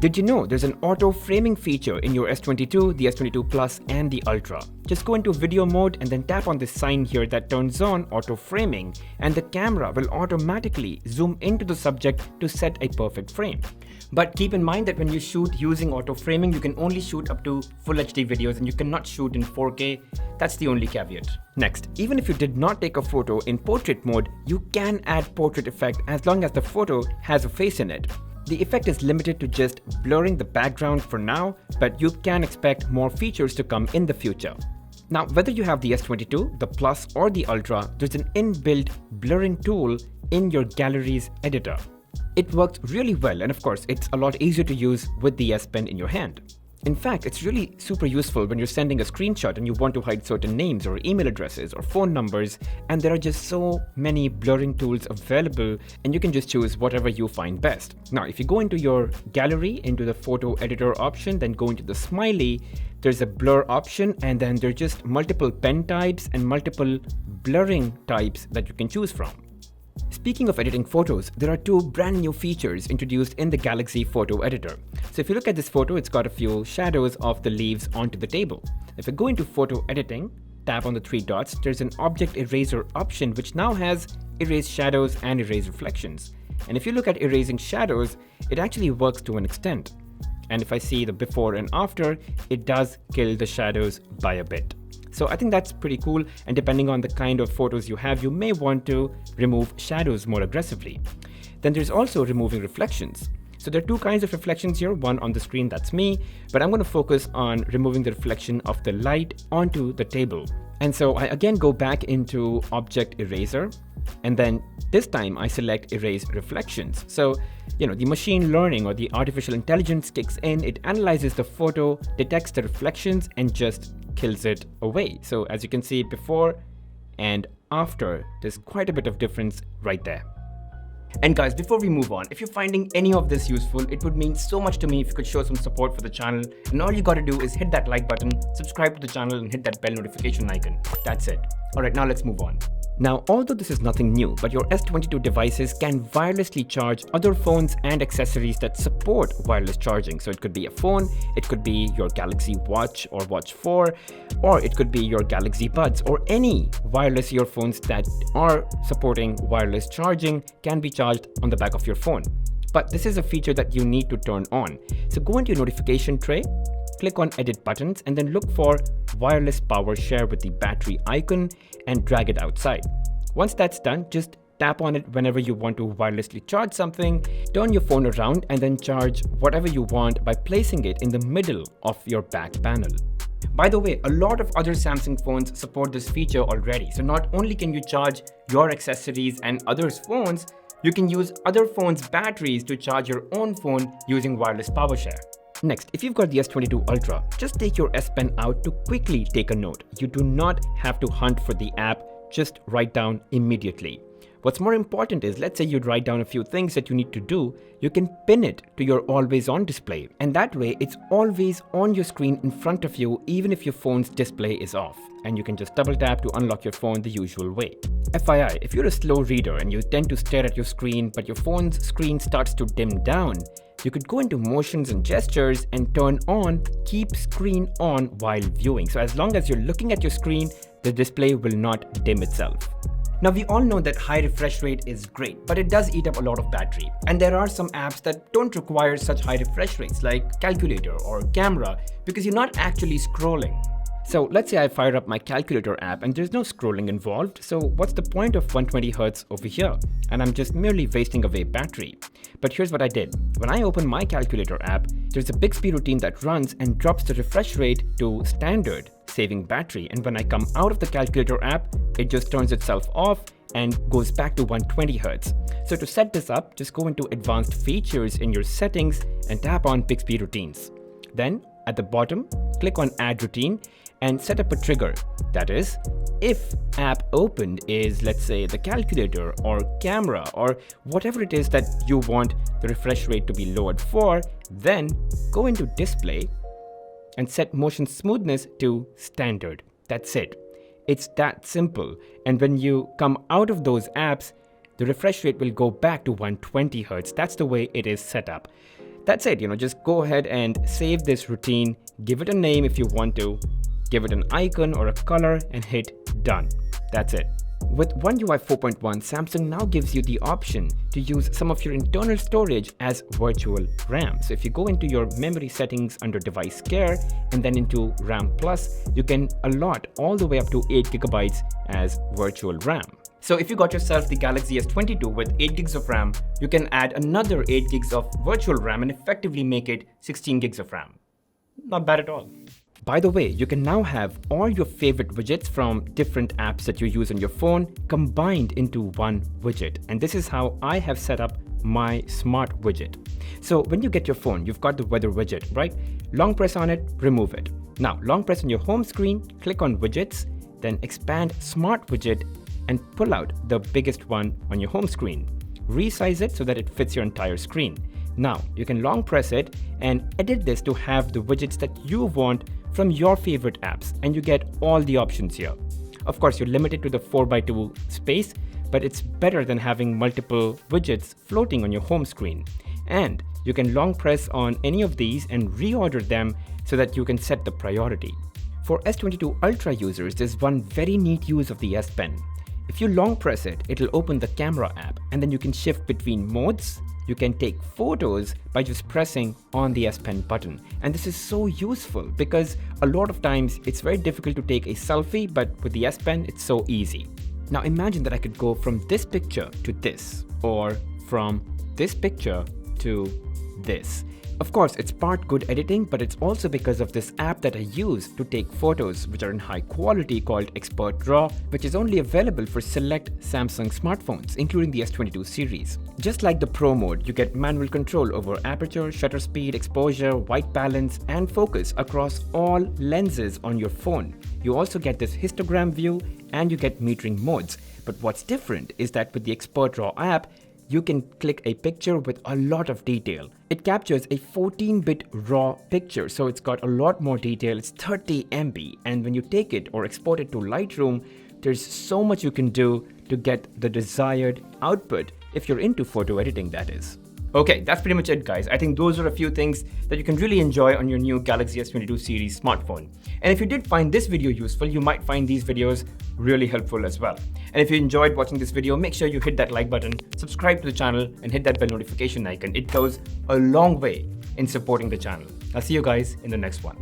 Did you know there's an auto framing feature in your S22, the S22 Plus and the Ultra? Just go into video mode and then tap on this sign here that turns on auto framing, and the camera will automatically zoom into the subject to set a perfect frame. But keep in mind that when you shoot using auto framing, you can only shoot up to Full HD videos and you cannot shoot in 4K. That's the only caveat. Next, even if you did not take a photo in portrait mode, you can add portrait effect as long as the photo has a face in it. The effect is limited to just blurring the background for now, but you can expect more features to come in the future. Now, whether you have the S22, the Plus or the Ultra, there's an inbuilt blurring tool in your gallery's editor. It works really well, and of course, it's a lot easier to use with the S Pen in your hand. In fact, it's really super useful when you're sending a screenshot and you want to hide certain names or email addresses or phone numbers, and there are just so many blurring tools available and you can just choose whatever you find best. Now, if you go into your gallery, into the photo editor option, then go into the smiley, there's a blur option, and then there's just multiple pen types and multiple blurring types that you can choose from. Speaking of editing photos, there are two brand new features introduced in the Galaxy Photo Editor. So if you look at this photo, it's got a few shadows of the leaves onto the table. If you go into photo editing, tap on the three dots, there's an object eraser option which now has erase shadows and erase reflections. And if you look at erasing shadows, it actually works to an extent. And if I see the before and after, it does kill the shadows by a bit. So I think that's pretty cool, and depending on the kind of photos you have, you may want to remove shadows more aggressively. Then there's also removing reflections. So there are two kinds of reflections here, one on the screen, that's me, but I'm going to focus on removing the reflection of the light onto the table. And so I again go back into Object Eraser, and then this time I select Erase Reflections. So, the machine learning or the artificial intelligence kicks in, it analyzes the photo, detects the reflections, and just kills it away. So as you can see, before and after, there's quite a bit of difference right there. And guys, before we move on, if you're finding any of this useful, it would mean so much to me if you could show some support for the channel. And all you gotta do is hit that like button, subscribe to the channel, and hit that bell notification icon. That's it. Alright, now let's move on. Now, although this is nothing new, but your S22 devices can wirelessly charge other phones and accessories that support wireless charging. So it could be a phone, it could be your Galaxy Watch or Watch 4, or it could be your Galaxy Buds, or any wireless earphones that are supporting wireless charging can be charged on the back of your phone. But this is a feature that you need to turn on. So go into your notification tray, click on Edit Buttons, and then look for Wireless Power Share with the battery icon and drag it outside. Once that's done, just tap on it whenever you want to wirelessly charge something, turn your phone around, and then charge whatever you want by placing it in the middle of your back panel. By the way, a lot of other Samsung phones support this feature already. So not only can you charge your accessories and others' phones, you can use other phones' batteries to charge your own phone using wireless power share. Next, if you've got the S22 Ultra, just take your S Pen out to quickly take a note. You do not have to hunt for the app, just write down immediately. What's more important is, let's say you'd write down a few things that you need to do, you can pin it to your always on display, and that way it's always on your screen in front of you even if your phone's display is off, and you can just double tap to unlock your phone the usual way. FYI, if you're a slow reader and you tend to stare at your screen but your phone's screen starts to dim down, you could go into motions and gestures and turn on keep screen on while viewing. So as long as you're looking at your screen, the display will not dim itself. Now, we all know that high refresh rate is great, but it does eat up a lot of battery. And there are some apps that don't require such high refresh rates, like Calculator or Camera, because you're not actually scrolling. So let's say I fire up my Calculator app and there's no scrolling involved, so what's the point of 120 Hz over here? And I'm just merely wasting away battery. But here's what I did. When I open my Calculator app, there's a Bixby routine that runs and drops the refresh rate to standard, saving battery. And when I come out of the Calculator app, it just turns itself off and goes back to 120 Hz. So to set this up, just go into Advanced Features in your settings and tap on Bixby Routines. Then at the bottom, click on Add Routine and set up a trigger. That is, if app opened is, let's say, the Calculator or Camera or whatever it is that you want the refresh rate to be lowered for, then go into Display and set Motion Smoothness to Standard. That's it. It's that simple. And when you come out of those apps, the refresh rate will go back to 120 Hz. That's the way it is set up. That's it, just go ahead and save this routine, give it a name if you want to, give it an icon or a color and hit done. That's it. With One UI 4.1, Samsung now gives you the option to use some of your internal storage as virtual RAM. So if you go into your memory settings under device care and then into RAM Plus, you can allot all the way up to 8 gigabytes as virtual RAM. So if you got yourself the Galaxy S22 with 8 gigs of RAM, you can add another 8 gigs of virtual RAM and effectively make it 16 gigs of RAM. Not bad at all. By the way, you can now have all your favorite widgets from different apps that you use on your phone combined into one widget. And this is how I have set up my smart widget. So when you get your phone, you've got the weather widget, right? Long press on it, remove it. Now, long press on your home screen, click on widgets, then expand smart widget and pull out the biggest one on your home screen. Resize it so that it fits your entire screen. Now, you can long press it and edit this to have the widgets that you want from your favorite apps, and you get all the options here. Of course, you're limited to the 4x2 space, but it's better than having multiple widgets floating on your home screen. And you can long press on any of these and reorder them so that you can set the priority. For S22 Ultra users, there's one very neat use of the S Pen. If you long press it, it'll open the camera app, and then you can shift between modes. You can take photos by just pressing on the S Pen button. And this is so useful because a lot of times it's very difficult to take a selfie, but with the S Pen, it's so easy. Now imagine that I could go from this picture to this, or from this picture to this. Of course, it's part good editing, but it's also because of this app that I use to take photos which are in high quality called Expert RAW, which is only available for select Samsung smartphones, including the S22 series. Just like the Pro mode, you get manual control over aperture, shutter speed, exposure, white balance, and focus across all lenses on your phone. You also get this histogram view and you get metering modes. But what's different is that with the Expert RAW app, you can click a picture with a lot of detail. It captures a 14-bit RAW picture, so it's got a lot more detail. It's 30 MB, and when you take it or export it to Lightroom, there's so much you can do to get the desired output if you're into photo editing, that is. Okay, that's pretty much it, guys. I think those are a few things that you can really enjoy on your new Galaxy S22 series smartphone. And if you did find this video useful, you might find these videos really helpful as well. And if you enjoyed watching this video, make sure you hit that like button, subscribe to the channel, and hit that bell notification icon. It goes a long way in supporting the channel. I'll see you guys in the next one.